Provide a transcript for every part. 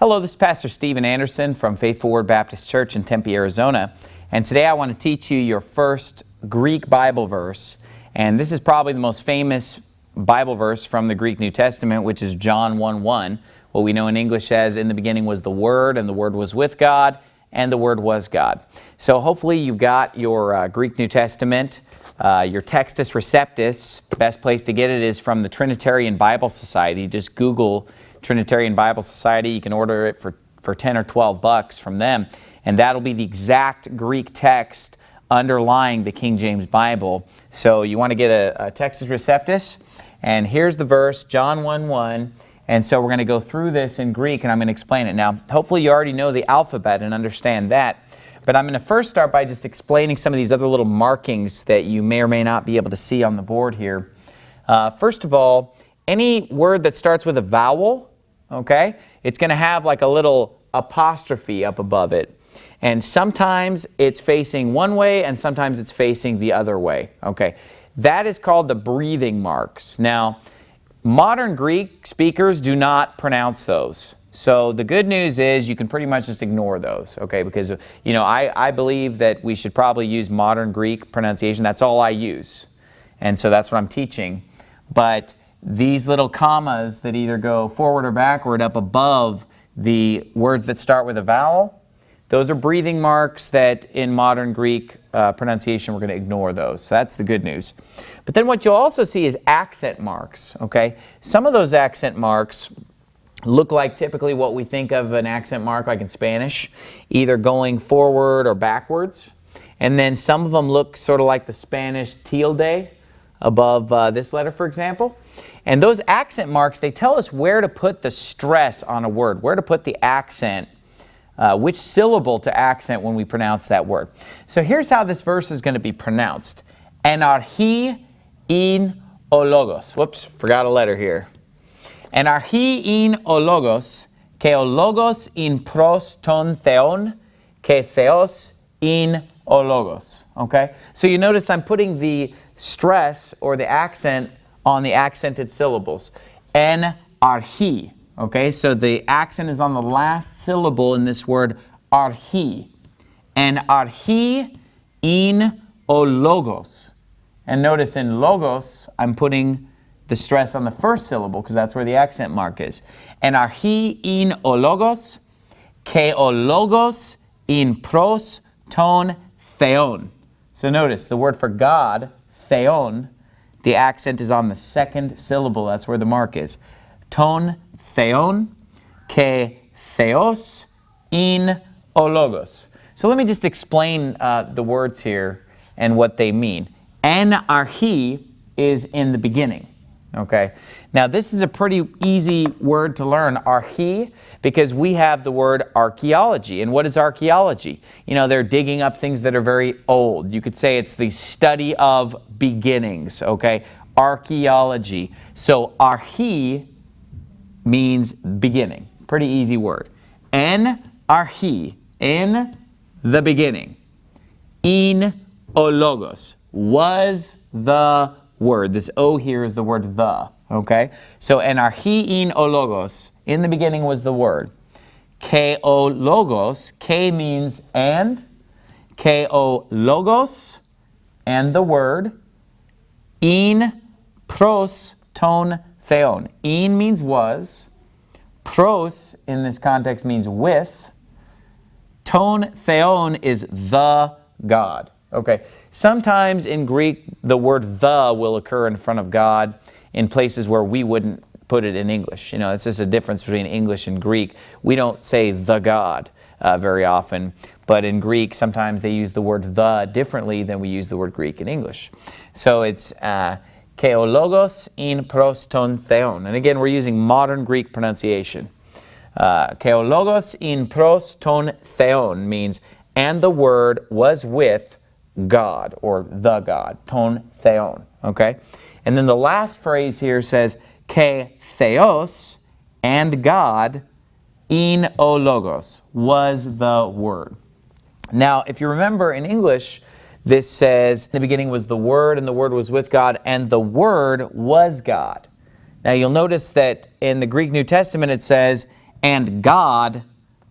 Hello, this is Pastor Stephen Anderson from Faithful Word Baptist Church in Tempe, Arizona. And today I want to teach you your first Greek Bible verse. And this is probably the most famous Bible verse from the Greek New Testament, which is John 1:1. What we know in English as, "In the beginning was the Word, and the Word was with God, and the Word was God." So hopefully you've got your Greek New Testament, your Textus Receptus. The best place to get it is from the Trinitarian Bible Society. Just Google Trinitarian Bible Society. You can order it for 10 or 12 bucks from them, and that'll be the exact Greek text underlying the King James Bible. So you want to get a Textus Receptus, and here's the verse, John 1:1, and so we're going to go through this in Greek, and I'm going to explain it. Now, hopefully you already know the alphabet and understand that, but I'm going to first start by just explaining some of these other little markings that you may or may not be able to see on the board here. First of all, any word that starts with a vowel, okay, it's going to have like a little apostrophe up above it. And sometimes it's facing one way and sometimes it's facing the other way. Okay, that is called the breathing marks. Now, modern Greek speakers do not pronounce those. So the good news is you can pretty much just ignore those, okay? Because, you know, I believe that we should probably use modern Greek pronunciation. That's all I use. And so that's what I'm teaching. But these little commas that either go forward or backward up above the words that start with a vowel, those are breathing marks that in modern Greek pronunciation we're going to ignore those. So that's the good news. But then what you'll also see is accent marks, okay? Some of those accent marks look like typically what we think of an accent mark like in Spanish, either going forward or backwards. And then some of them look sort of like the Spanish tilde above this letter, for example. And those accent marks, they tell us where to put the stress on a word, where to put the accent, which syllable to accent when we pronounce that word. So here's how this verse is going to be pronounced. Enarchi in ologos. Whoops, forgot a letter here. Enarchi in ologos, ke ologos in pros ton theon, ke theos in ologos. Okay? So you notice I'm putting the stress or the accent on the accented syllables. En-archi. Okay, so the accent is on the last syllable in this word archi. En-archi in ologos. And notice in logos, I'm putting the stress on the first syllable because that's where the accent mark is. En-archi in ologos, ke ologos in pros ton theon. So notice the word for God, theon, the accent is on the second syllable. That's where the mark is. Ton theon, ke theos in ologos. So let me just explain the words here and what they mean. En-archi is in the beginning. Okay. Now this is a pretty easy word to learn, archi, because we have the word archaeology. And what is archaeology? You know, they're digging up things that are very old. You could say it's the study of beginnings, okay? Archaeology. So archi means beginning. Pretty easy word. En-archi, in the beginning. In ologos, was the word. This O here is the word the, okay? So en-archi in ologos, in the beginning was the word. Ke o logos, ke means and. Ke o logos, and the word. In pros ton theon. In means was. Pros in this context means with. Ton theon is the God. Okay, sometimes in Greek, the word the will occur in front of God in places where we wouldn't put it in English. You know, it's just a difference between English and Greek. We don't say the God very often, but in Greek, sometimes they use the word the differently than we use the word Greek in English. So it's ke o logos in pros ton theon. And again, we're using modern Greek pronunciation. Ke o logos in pros ton theon means, and the word was with God, or the God, ton theon, okay? And then the last phrase here says, ke theos, and God, in o logos, was the word. Now, if you remember in English, this says, in the beginning was the Word, and the Word was with God, and the Word was God. Now, you'll notice that in the Greek New Testament it says, and God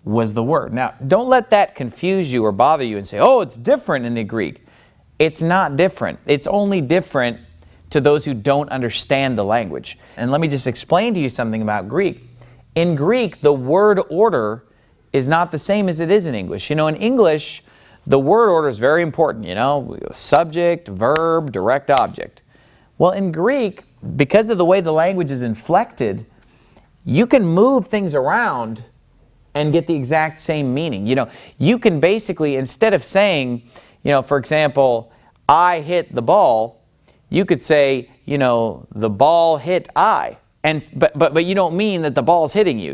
was the Word. Now, don't let that confuse you or bother you and say, oh, it's different in the Greek. It's not different. It's only different to those who don't understand the language. And let me just explain to you something about Greek. In Greek, the word order is not the same as it is in English. In English, the word order is very important, subject, verb, direct object. Well, in Greek, because of the way the language is inflected, you can move things around and get the exact same meaning. You can basically, instead of saying, for example, I hit the ball, you could say, the ball hit I. But you don't mean that the ball's hitting you.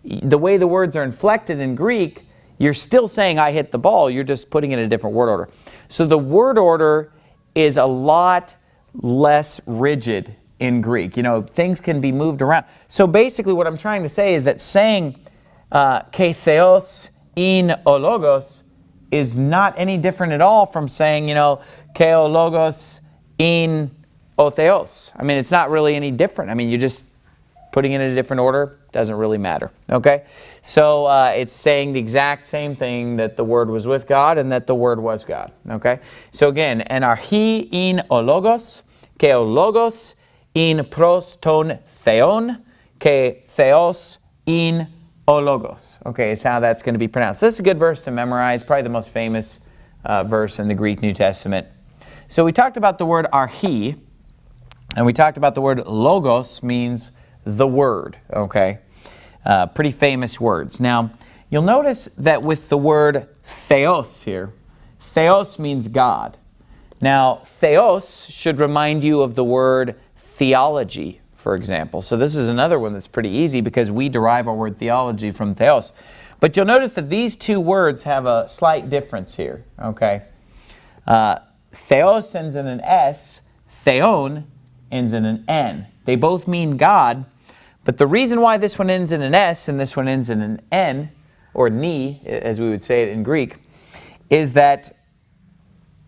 The way the words are inflected in Greek, you're still saying I hit the ball, you're just putting it in a different word order. So the word order is a lot less rigid in Greek. Things can be moved around. So basically what I'm trying to say is that saying ke theos in o logos is not any different at all from saying, ke o logos in o theos. I mean, it's not really any different. I mean, you're just putting it in a different order. Doesn't really matter. Okay? So it's saying the exact same thing, that the Word was with God and that the Word was God. Okay? So again, enarchi in o logos, ke o logos in pros ton theon, ke theos in o logos. Okay, is how that's going to be pronounced. This is a good verse to memorize, probably the most famous verse in the Greek New Testament. So we talked about the word archi, and we talked about the word logos means the Word. Okay, pretty famous words. Now, you'll notice that with the word theos here, theos means God. Now, theos should remind you of the word theology, for example. So this is another one that's pretty easy because we derive our word theology from theos. But you'll notice that these two words have a slight difference here. Okay, theos ends in an S, theon ends in an N. They both mean God, but the reason why this one ends in an S and this one ends in an N, or ni, as we would say it in Greek, is that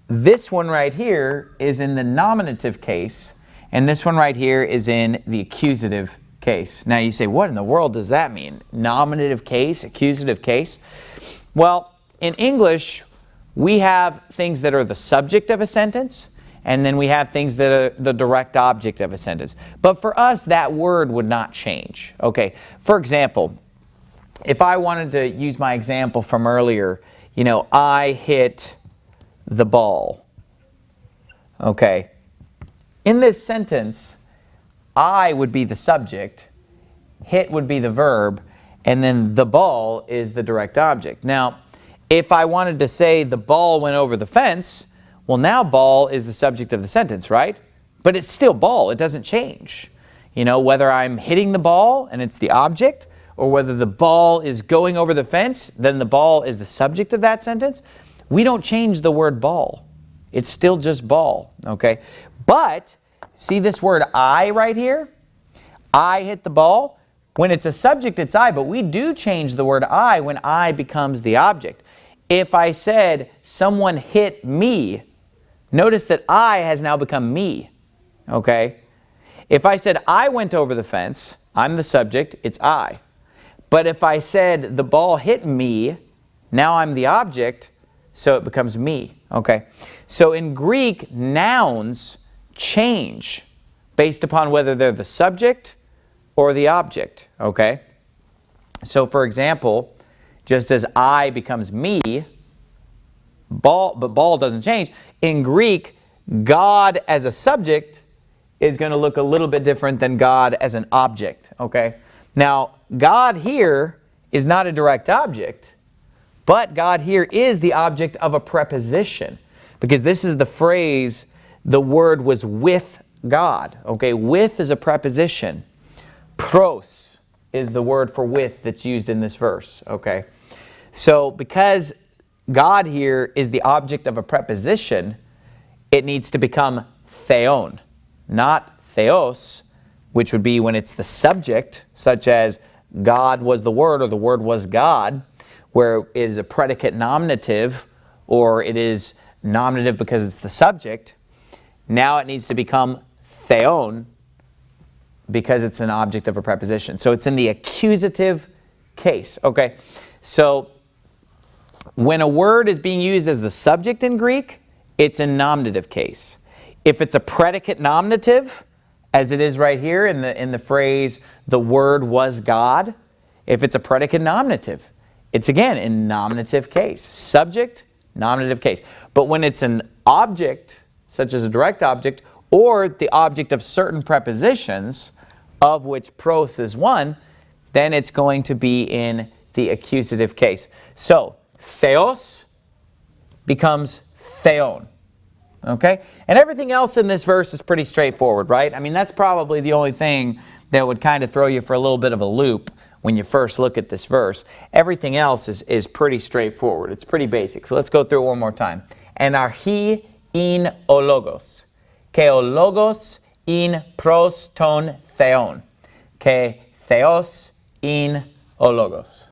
this one right here is in the nominative case, and this one right here is in the accusative case. Now you say, what in the world does that mean? Nominative case, accusative case? Well, in English, we have things that are the subject of a sentence, and then we have things that are the direct object of a sentence. But for us, that word would not change. Okay, for example, if I wanted to use my example from earlier, I hit the ball. Okay, in this sentence, I would be the subject, hit would be the verb, and then the ball is the direct object. Now, if I wanted to say the ball went over the fence, well, now ball is the subject of the sentence, right? But it's still ball. It doesn't change. Whether I'm hitting the ball and it's the object, or whether the ball is going over the fence, then the ball is the subject of that sentence. We don't change the word ball. It's still just ball, okay? But see this word I right here? I hit the ball. When it's a subject, it's I, but we do change the word I when I becomes the object. If I said someone hit me, notice that I has now become me, okay? If I said I went over the fence, I'm the subject, it's I. But if I said the ball hit me, now I'm the object, so it becomes me, okay? So in Greek, nouns change based upon whether they're the subject or the object, okay? So for example, just as I becomes me, but ball doesn't change. In Greek, God as a subject is going to look a little bit different than God as an object, okay? Now, God here is not a direct object, but God here is the object of a preposition, because this is the phrase, the Word was with God, okay? With is a preposition. Pros is the word for with that's used in this verse, okay? So because God here is the object of a preposition, it needs to become theon, not theos, which would be when it's the subject, such as God was the Word or the Word was God, where it is a predicate nominative, or it is nominative because it's the subject. Now it needs to become theon because it's an object of a preposition. So it's in the accusative case. Okay, so when a word is being used as the subject in Greek, it's in nominative case. If it's a predicate nominative, as it is right here in the phrase, the Word was God, if it's a predicate nominative, it's again in nominative case. Subject, nominative case. But when it's an object, such as a direct object, or the object of certain prepositions, of which pros is one, then it's going to be in the accusative case. So, theos becomes theon. Okay? And everything else in this verse is pretty straightforward, right? I mean, that's probably the only thing that would kind of throw you for a little bit of a loop when you first look at this verse. Everything else is pretty straightforward. It's pretty basic. So let's go through it one more time. Enarchi in o logos. Ke o logos in pros ton theon. Ke theos in o logos.